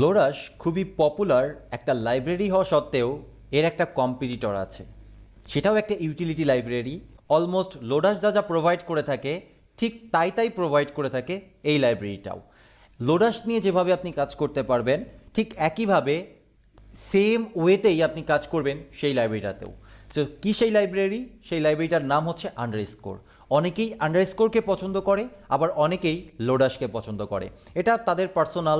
লোডাস খুবই পপুলার একটা লাইব্রেরি হওয়া সত্ত্বেও এর একটা কম্পিটিটর আছে, সেটাও একটা ইউটিলিটি লাইব্রেরি। অলমোস্ট লোডাস যা প্রোভাইড করে থাকে ঠিক তাই প্রোভাইড করে থাকে এই লাইব্রেরিটাও। লোডাস নিয়ে যেভাবে আপনি কাজ করতে পারবেন ঠিক একইভাবে সেম ওয়েতেই আপনি কাজ করবেন সেই লাইব্রেরিটাতেও। তো কী সেই লাইব্রেরি? সেই লাইব্রেরিটার নাম হচ্ছে আন্ডারস্কোর। অনেকেই আন্ডারস্কোরকে পছন্দ করে, আবার অনেকেই লোডাসকে পছন্দ করে। এটা তাদের পার্সোনাল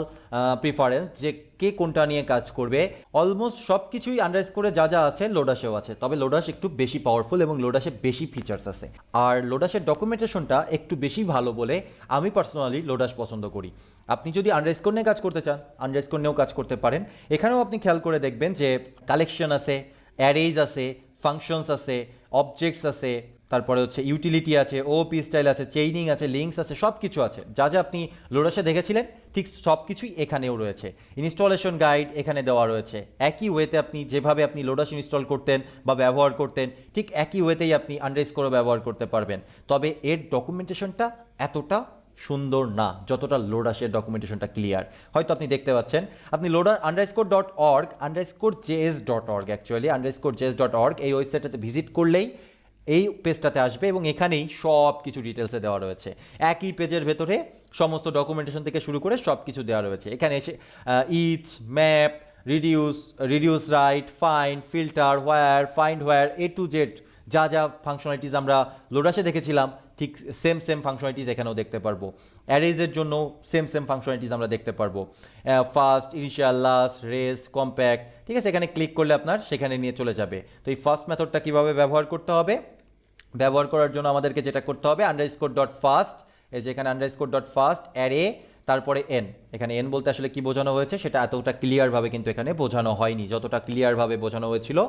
প্রিফারেন্স যে কে কোনটা নিয়ে কাজ করবে। অলমোস্ট সব কিছুই আন্ডারস্কোরে যা আছে লোডাসেও আছে, তবে লোডাস একটু বেশি পাওয়ারফুল এবং লোডাসে বেশি ফিচার্স আছে। আর লোডাসের ডকুমেন্টেশনটা একটু বেশি ভালো বলে আমি পার্সোনালি লোডাস পছন্দ করি। আপনি যদি আন্ডারস্কোর নিয়ে কাজ করতে চান, আন্ডারস্কোর নিয়েও কাজ করতে পারেন। এখানেও আপনি খেয়াল করে দেখবেন যে কালেকশন আছে, অ্যারেজ আছে, ফাংশনস আছে, অবজেক্টস আছে, তারপরে হচ্ছে ইউটিলিটি আছে, ওপি স্টাইল আছে, চেইনিং আছে, লিঙ্কস আছে, সব কিছু আছে। যা আপনি লোডাসে দেখেছিলেন ঠিক সব কিছুই এখানেও রয়েছে। ইনস্টলেশন গাইড এখানে দেওয়া রয়েছে। একই ওয়েতে আপনি যেভাবে আপনি লোডাস ইনস্টল করতেন বা ব্যবহার করতেন ঠিক একই ওয়েতেই আপনি আন্ডারস্কোরও ব্যবহার করতে পারবেন। তবে এর ডকুমেন্টেশনটা এতটা সুন্দর না যতটা লোডাসের ডকুমেন্টেশনটা ক্লিয়ার। হয়তো আপনি দেখতে পাচ্ছেন, আপনি loader _.org _js.org actually _js.org এই ওয়েবসাইটটাতে ভিজিট করলেই এই পেজটাতে আসবে এবং এখানেই সব কিছু ডিটেলসে দেওয়া রয়েছে। একই পেজের ভেতরে সমস্ত ডকুমেন্টেশন থেকে শুরু করে সব কিছু দেওয়া রয়েছে। এখানে এসে each, map, reduce right, find, filter, find where, A to Z যা ফাংশনালিটিস আমরা লোডাসে দেখেছিলাম ঠিক সেম ফাংশনালিটিস এখানেও দেখতে পারবো। অ্যারেজের জন্য সেম ফাংশনালিটিস আমরা দেখতে পারবো। First, initial, last, rest, compact, ঠিক আছে। এখানে ক্লিক করলে আপনার সেখানে নিয়ে চলে যাবে। তো এই ফার্স্ট মেথডটা কীভাবে ব্যবহার করতে হবে? ব্যবহার করার জন্য আমাদেরকে যেটা করতে হবে _.ফার্স্ট, এই যে এখানে _.ফার্স্ট অ্যারে, তারপরে এন। এখানে এন বলতে আসলে কি বোঝানো হয়েছে সেটা এতটা ক্লিয়ারভাবে কিন্তু এখানে বোঝানো হয়নি যতটা ক্লিয়ারভাবে বোঝানো হয়েছিল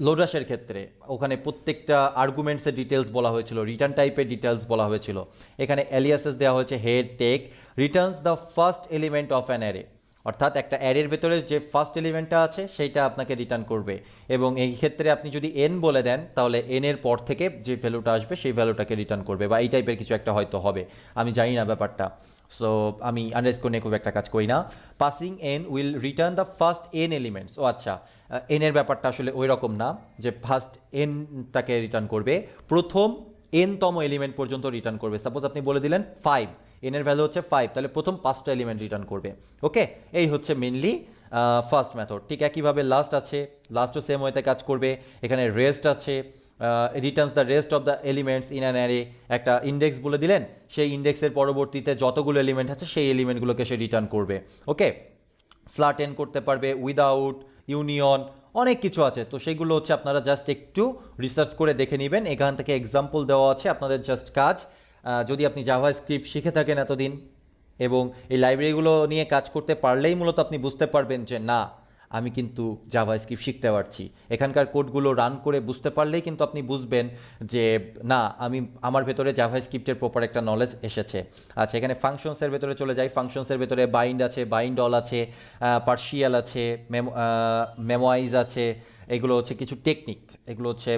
লোডাসের ক্ষেত্রে। ওখানে প্রত্যেকটা আর্গুমেন্টসের ডিটেলস বলা হয়েছিল, রিটার্ন টাইপের ডিটেলস বলা হয়েছিল। এখানে এলিয়াসেস দেওয়া হয়েছে head, take, returns the first element of an array, অর্থাৎ একটা অ্যারের ভেতরে যে ফার্স্ট এলিমেন্টটা আছে সেইটা আপনাকে রিটার্ন করবে। এবং এই ক্ষেত্রে আপনি যদি এন বলে দেন তাহলে এন এর পর থেকে যে ভ্যালুটা আসবে সেই ভ্যালুটাকে রিটার্ন করবে, বা এই টাইপের কিছু একটা হয়তো হবে, আমি জানি না ব্যাপারটা। সো আমি আন্ডারস্কোর নিয়ে খুব একটা কাজ করি না। Passing n will return the first n elements. ও আচ্ছা, এনের ব্যাপারটা আসলে ওই রকম না যে ফার্স্ট এনটাকে রিটার্ন করবে, প্রথম এনতম এলিমেন্ট পর্যন্ত রিটার্ন করবে। সাপোজ আপনি বলে দিলেন 5, এনের ভ্যালু হচ্ছে 5, তাহলে প্রথম 5টা এলিমেন্ট রিটার্ন করবে। ওকে, এই হচ্ছে মেনলি ফার্স্ট মেথড। ঠিক একইভাবে লাস্ট আছে, লাস্টও সেম ওয়েতে কাজ করবে। এখানে রেস্ট আছে, Returns the rest of the elements in an array. একটা ইন্ডেক্স বলে দিলেন, সেই ইন্ডেক্সের পরবর্তীতে যতগুলো এলিমেন্ট আছে সেই এলিমেন্টগুলোকে সে রিটার্ন করবে। ওকে, ফ্ল্যাট এন্ড করতে পারবে, উইদাউট, ইউনিয়ন, অনেক কিছু আছে। তো সেইগুলো হচ্ছে আপনারা জাস্ট একটু রিসার্চ করে দেখে নেবেন, এখান থেকে এক্সাম্পল দেওয়া আছে। আপনাদের জাস্ট কাজ, যদি আপনি জাভাস্ক্রিপ্ট শিখে থাকেন এতদিন এবং এই লাইব্রেরিগুলো নিয়ে কাজ করতে পারলেই মূলত আপনি বুঝতে পারবেন যে না, আমি কিন্তু জাভাস্ক্রিপ্ট শিখতে পারছি। এখানকার কোডগুলো রান করে বুঝতে পারলেই কিন্তু আপনি বুঝবেন যে না, আমার ভেতরে জাভাস্ক্রিপ্টের প্রপার একটা নলেজ এসেছে। আচ্ছা, এখানে ফাংশনসের ভেতরে চলে যাই। ফাংশনসের ভেতরে বাইন্ড আছে, বাইন্ড অল আছে, পার্শিয়াল আছে, মেমোয়াইজ আছে। এগুলো হচ্ছে কিছু টেকনিক, এগুলো হচ্ছে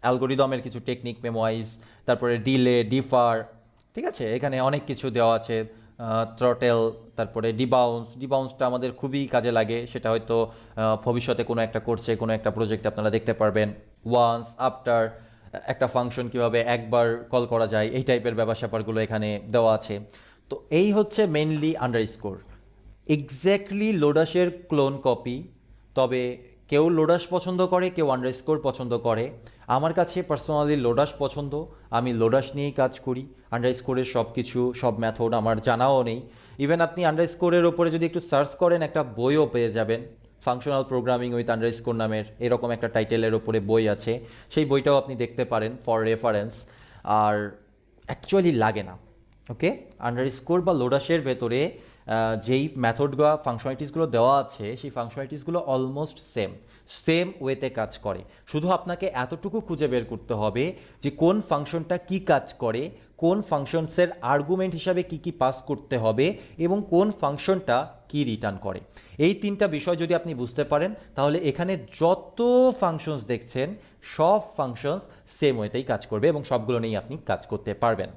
অ্যালগোরিদমের কিছু টেকনিক, মেমোয়াইজ, তারপরে ডিলে, ডিফার, ঠিক আছে। এখানে অনেক কিছু দেওয়া আছে, থ্রটেল, তারপরে ডিবাউন্সটা আমাদের খুবই কাজে লাগে। সেটা হয়তো ভবিষ্যতে কোনো একটা কোর্সে, কোনো একটা প্রজেক্টে আপনারা দেখতে পারবেন। ওয়ান্স, আফটার, একটা ফাংশন কীভাবে একবার কল করা যায়, এই টাইপের ব্যাপার স্যাপারগুলো এখানে দেওয়া আছে। তো এই হচ্ছে মেইনলি আন্ডারস্কোর, এক্স্যাক্টলি লোডাসের ক্লোন কপি। তবে কেউ লোডাস পছন্দ করে, কেউ আন্ডারস্কোর পছন্দ করে। আমার কাছে পার্সোনালি লোডাস পছন্দ, আমি লোডাস নিয়েই কাজ করি। আন্ডারস্কোরের সব কিছু, সব মেথড আমার জানাও নেই। ইভেন আপনি আন্ডারস্কোরের ওপরে যদি একটু সার্চ করেন একটা বইও পেয়ে যাবেন, ফাংশনাল প্রোগ্রামিং উইথ আন্ডারস্কোর নামের এরকম একটা টাইটেলের ওপরে বই আছে। সেই বইটাও আপনি দেখতে পারেন ফর রেফারেন্স। আর অ্যাকচুয়ালি লাগে না। ওকে, আন্ডারস্কোর বা লোডাসের ভেতরে যেই মেথড বা ফাংশনালিটিসগুলো দেওয়া আছে সেই ফাংশনালিটিসগুলো অলমোস্ট সেম ওয়েতে কাজ করে। শুধু আপনাকে এতটুকু খুঁজে বের করতে হবে যে কোন ফাংশনটা কি কাজ করে, কোন ফাংশনসের আর্গুমেন্ট হিসাবে কি পাস করতে হবে এবং কোন ফাংশনটা কি রিটার্ন করে। এই তিনটা বিষয় যদি আপনি বুঝতে পারেন তাহলে এখানে যত ফাংশনস দেখছেন সব ফাংশনস সেম ওয়েতেই কাজ করবে এবং সবগুলো নিয়েই আপনি কাজ করতে পারবেন।